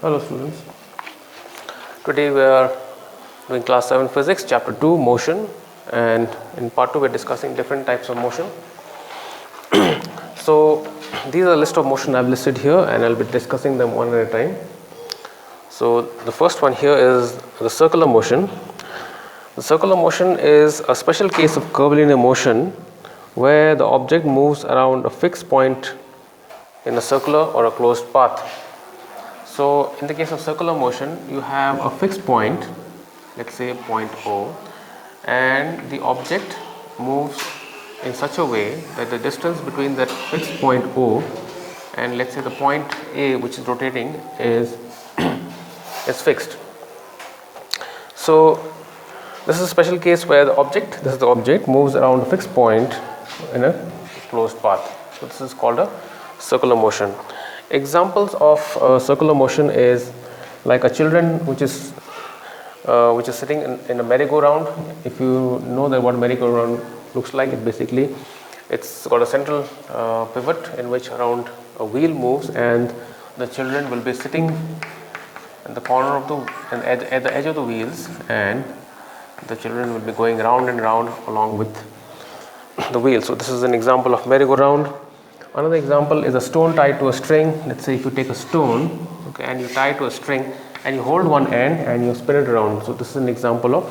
Hello students, today we are doing class 7 physics chapter 2 motion, and in part 2 we are discussing different types of motion. So these are a list of motion I have listed here and I will be discussing them one at a time. So the first one here is the circular motion. The circular motion is a special case of curvilinear motion where the object moves around a fixed point in a circular or a closed path. So in the case of circular motion, you have a fixed point, let's say point O, and the object moves in such a way that the distance between that fixed point O and let's say the point A which is rotating is fixed. So this is a special case where the object moves around a fixed point in a closed path. So this is called a circular motion. Examples of circular motion is like a children which is sitting in a merry-go-round. If you know that what merry-go-round looks like, it's got a central pivot in which around a wheel moves, and the children will be sitting in the corner of at the edge of the wheels, and the children will be going round and round along with the wheel. So this is an example of merry-go-round. Another example is a stone tied to a string. Let's say if you take a stone, okay, and you tie it to a string and you hold one end and you spin it around. So this is an example of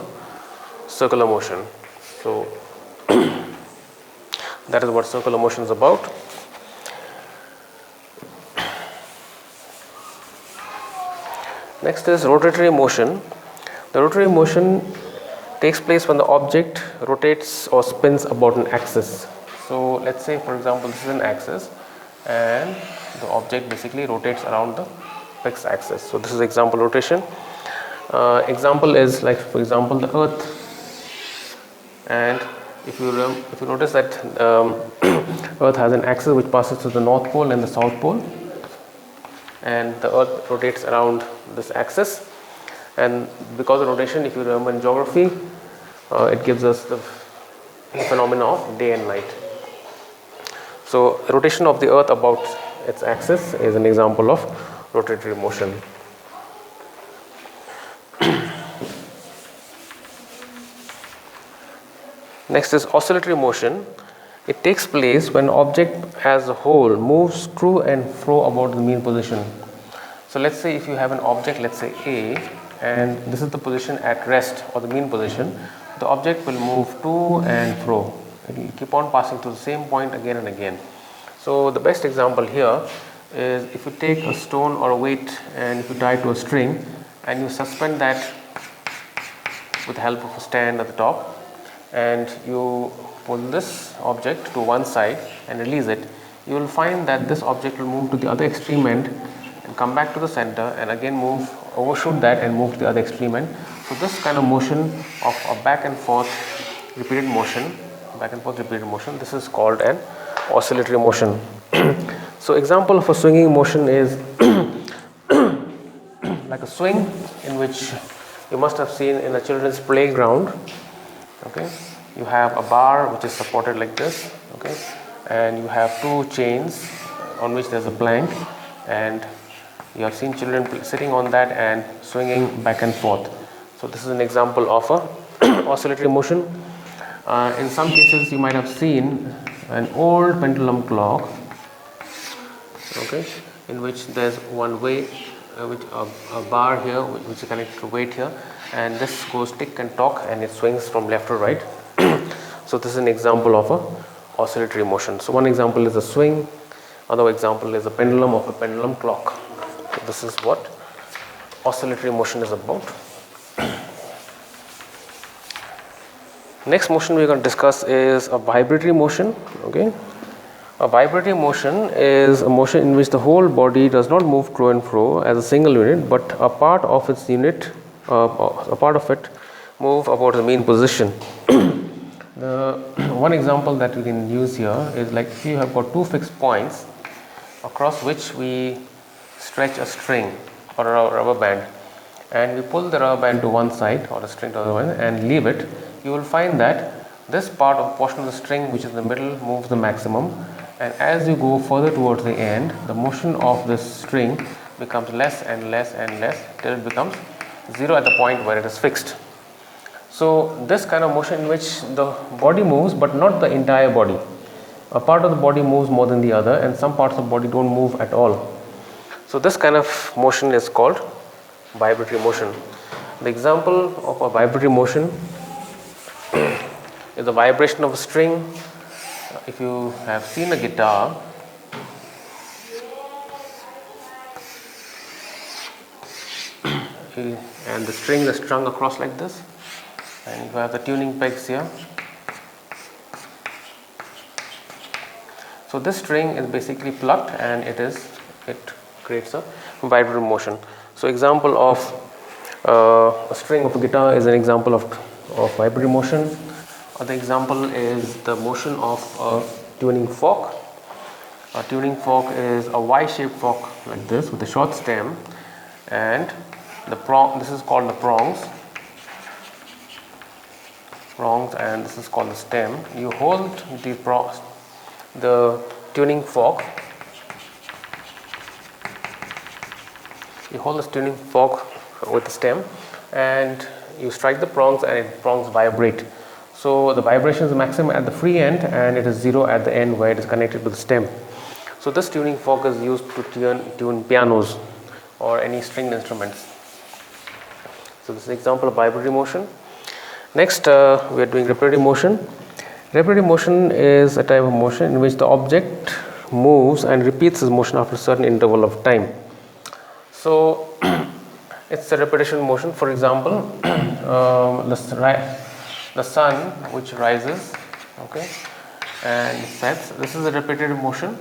circular motion. So that is what circular motion is about. Next is rotatory motion. The rotatory motion takes place when the object rotates or spins about an axis. So let's say, for example, this is an axis and the object basically rotates around the fixed axis. So this is example rotation. Example is like, for example, the Earth. And if you notice that Earth has an axis which passes through the North Pole and the South Pole, and the Earth rotates around this axis. And because of rotation, if you remember in geography, it gives us the phenomena of day and night. So rotation of the Earth about its axis is an example of rotatory motion. Next is oscillatory motion. It takes place when object as a whole moves to and fro about the mean position. So let's say if you have an object, let's say A, and this is the position at rest or the mean position, the object will move to and fro. It will keep on passing to the same point again and again. So the best example here is if you take a stone or a weight and if you tie it to a string and you suspend that with the help of a stand at the top, and you pull this object to one side and release it, you will find that this object will move to the other extreme end and come back to the center and again overshoot that and move to the other extreme end. So this kind of motion of a back and forth repeated motion, this is called an oscillatory motion. So example of a swinging motion is like a swing in which you must have seen in a children's playground. Okay, you have a bar which is supported like this, okay, and you have two chains on which there's a plank, and you have seen children sitting on that and swinging back and forth. So this is an example of a oscillatory motion. In some cases you might have seen an old pendulum clock, okay, in which there's one way with a bar here which is connected to weight here, and this goes tick and tock and it swings from left to right. So this is an example of a oscillatory motion. So one example is a swing, another example is a pendulum of a pendulum clock. So this is what oscillatory motion is about. Next motion we're going to discuss is a vibratory motion. Okay, a vibratory motion is a motion in which the whole body does not move to and fro as a single unit, but a part of its unit, a part of it move about the mean position. The one example that we can use here is like if you have got two fixed points across which we stretch a string or a rubber band, and we pull the rubber band to one side or the string to the other one and leave it, you will find that this portion of the string which is in the middle moves the maximum, and as you go further towards the end, the motion of this string becomes less and less and less till it becomes 0 at the point where it is fixed. So this kind of motion in which the body moves but not the entire body. A part of the body moves more than the other and some parts of the body don't move at all. So this kind of motion is called vibratory motion. The example of a vibratory motion is the vibration of a string. If you have seen a guitar, and the string is strung across like this, and you have the tuning pegs here. So this string is basically plucked and it creates a vibratory motion. So example of a string of a guitar is an example of vibratory motion. Other example is the motion of a tuning fork. A tuning fork is a Y-shaped fork like this with a short stem, and this is called the prongs, and this is called the stem. You hold the tuning fork. You hold this tuning fork with the stem, and you strike the prongs, and prongs vibrate. So the vibration is maximum at the free end, and it is 0 at the end where it is connected to the stem. So this tuning fork is used to tune pianos or any stringed instruments. So this is an example of vibratory motion. Next, we are doing repetitive motion. Repetitive motion is a type of motion in which the object moves and repeats its motion after a certain interval of time. So it's a repetition motion. For example, the sun which rises, okay, and sets. This is a repetitive motion.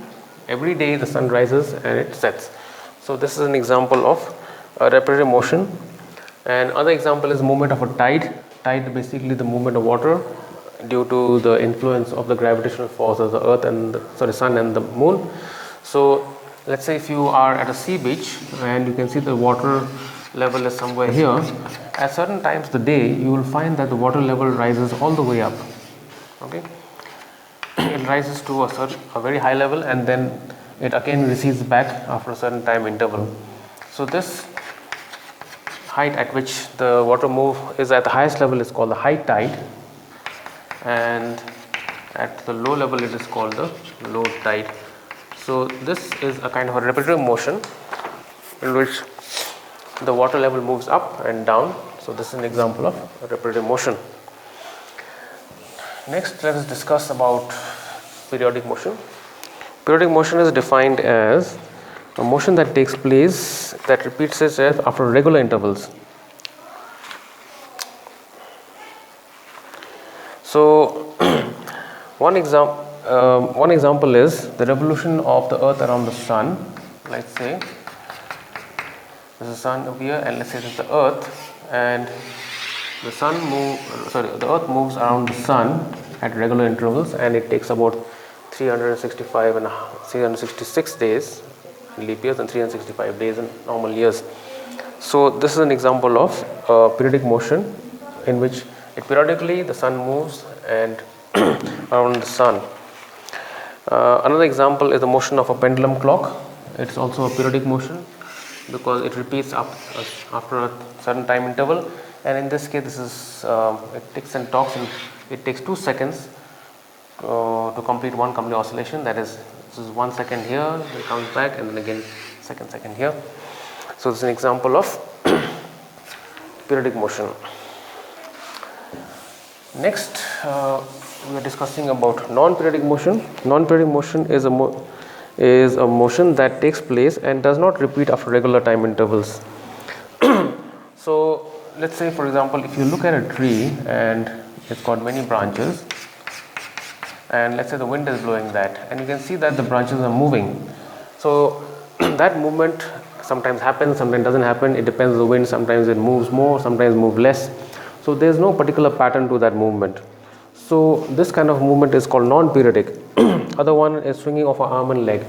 Every day the sun rises and it sets. So this is an example of a repetitive motion. And other example is movement of a tide. Tide basically the movement of water due to the influence of the gravitational force of the earth and sun and the moon. So let's say if you are at a sea beach and you can see the water level is somewhere here, at certain times of the day you will find that the water level rises all the way up. Okay, it rises to a very high level and then it again recedes back after a certain time interval. So this height at which the water move is at the highest level is called the high tide, and at the low level it is called the low tide. So this is a kind of a repetitive motion in which the water level moves up and down. So this is an example of a repetitive motion. Next, let us discuss about periodic motion. Periodic motion is defined as a motion that takes place that repeats itself after regular intervals. So one example is the revolution of the earth around the sun. Let's say there's a sun over here, and let's say there's the earth, and the earth moves around the sun at regular intervals, and it takes about 365 and 366 days in leap years and 365 days in normal years. So this is an example of periodic motion in which periodically the sun moves and around the sun. Another example is the motion of a pendulum clock. It's also a periodic motion because it repeats after a certain time interval, and in this case this is it ticks and talks, and it takes 2 seconds to complete one complete oscillation. That is, this is 1 second here, it comes back, and then again second here. So this is an example of periodic motion. Next, we are discussing about non-periodic motion. Non-periodic motion is a motion that takes place and does not repeat after regular time intervals. So let's say, for example, if you look at a tree and it's got many branches, and let's say the wind is blowing that, and you can see that the branches are moving. So that movement sometimes happens, sometimes doesn't happen. It depends on the wind. Sometimes it moves more, sometimes moves less. So there is no particular pattern to that movement. So this kind of movement is called non-periodic. Other one is swinging of an arm and leg.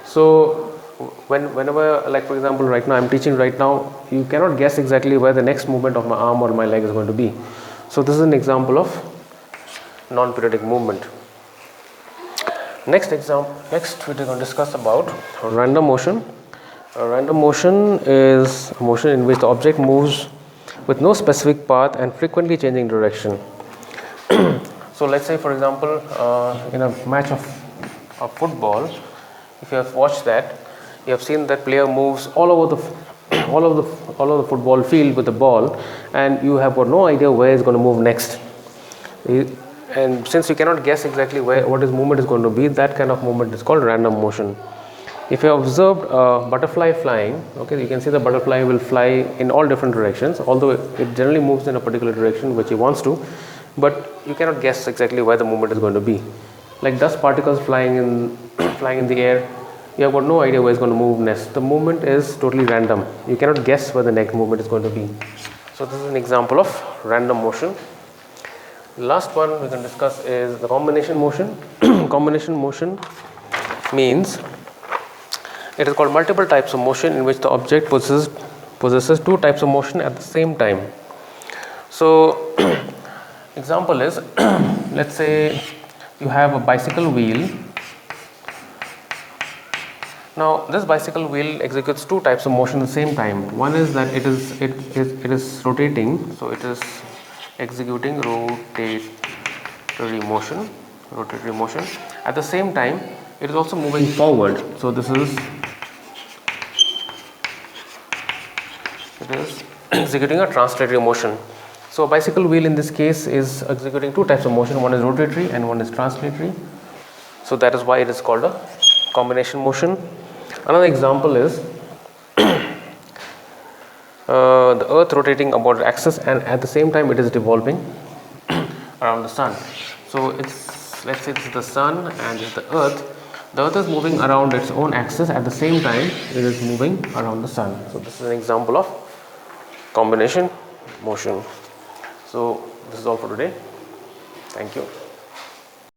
So whenever, like for example, right now I'm teaching right now, you cannot guess exactly where the next movement of my arm or my leg is going to be. So this is an example of non-periodic movement. Next we're going to discuss about random motion. A random motion is a motion in which the object moves with no specific path and frequently changing direction. So let's say, for example, in a match of football, if you have watched that, you have seen that player moves all over the all over the football field with the ball, and you have got no idea where it's going to move next. And since you cannot guess exactly what his movement is going to be, that kind of movement is called random motion. If you have observed a butterfly flying, okay, you can see the butterfly will fly in all different directions, although it generally moves in a particular direction which it wants to, but you cannot guess exactly where the movement is going to be. Like dust particles flying in the air, you have got no idea where it's going to move next. The movement is totally random. You cannot guess where the next movement is going to be. So this is an example of random motion. The last one we can discuss is the combination motion. Combination motion means it is called multiple types of motion in which the object possesses two types of motion at the same time. So example is let's say you have a bicycle wheel. Now this bicycle wheel executes two types of motion at the same time. One is that it is rotating, so it is executing rotatory motion. At the same time, it is also moving forward. So it is executing a translatory motion. So a bicycle wheel in this case is executing two types of motion. One is rotatory and one is translatory. So that is why it is called a combination motion. Another example is the earth rotating about its axis, and at the same time it is revolving around the sun. So let's say this is the sun and this is the earth. The earth is moving around its own axis, at the same time it is moving around the sun. So this is an example of combination motion. So this is all for today. Thank you.